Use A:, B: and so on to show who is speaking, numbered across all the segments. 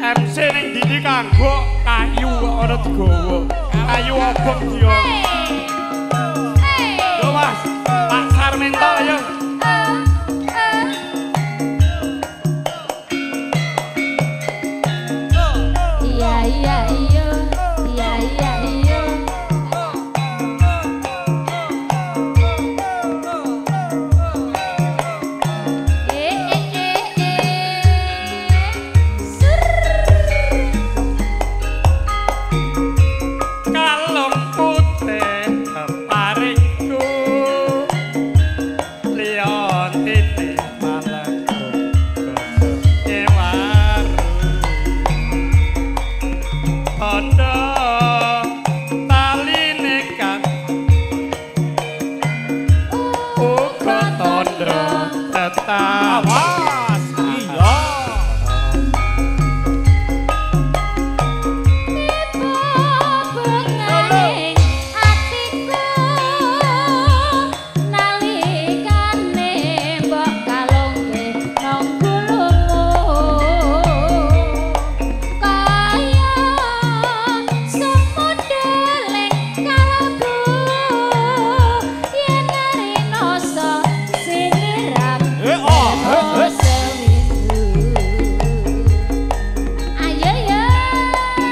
A: MC ning ndi kanggo kayu ora digawa. Kayu obong dia. Yo Mas, Pak Sarmento ayo.
B: Iya iya iya. Iya iya iya.
A: Kalung putih keparingku liontine malangku nyewaru tondo taline kan uga tondo tetap awas iya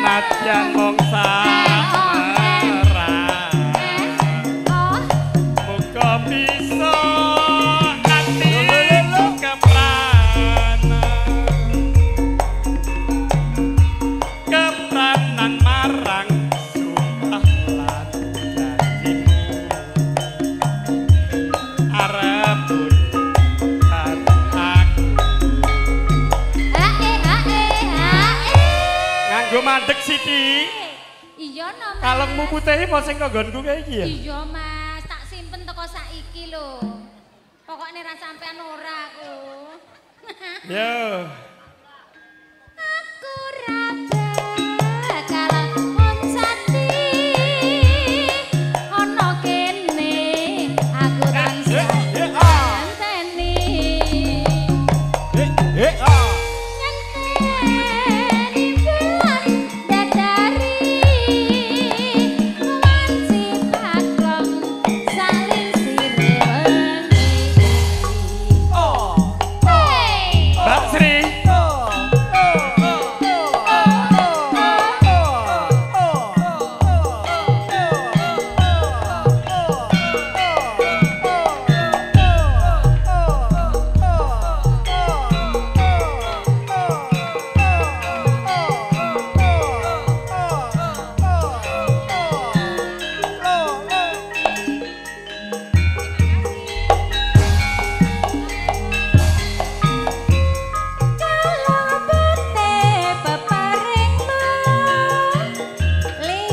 A: Najan mongsa merah muga bisa atiku kepranan marang sumpah lan janjimu arep nganggo mandek Siti.
B: Iya no Mas.
A: Kalungmu putih apa sing nggonku kae iki ya?
B: Iya Mas, tak simpen teko saiki lho. Pokoknya ra sampean ora aku.
A: Yo.
B: Aku ra bakal monsati ono kene aku tansah nganteni.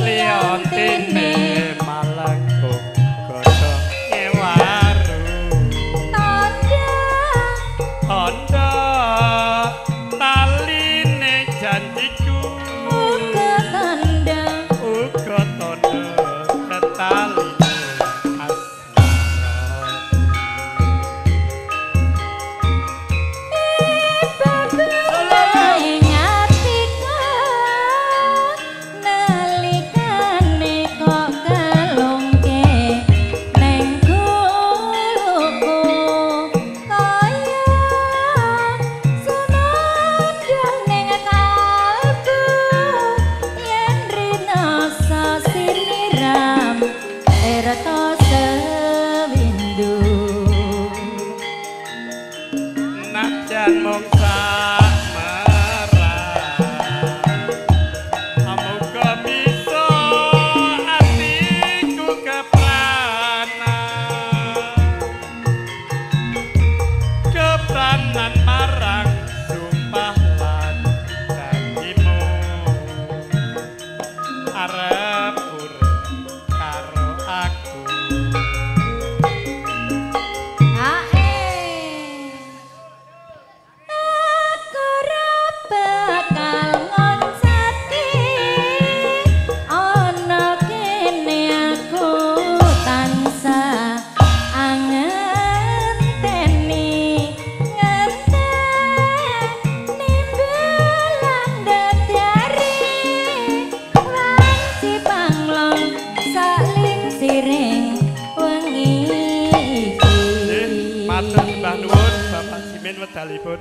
B: Liontine malangku godhong nyewaru tondo taline janjiku uga tondo tetaline najan mongsa merah muga bisa atiku kepranan marang sumpah lan janjimu arep urip karo aku.
C: piring wengi iki
A: matur sembah nuwun Bapak Simin wedalipun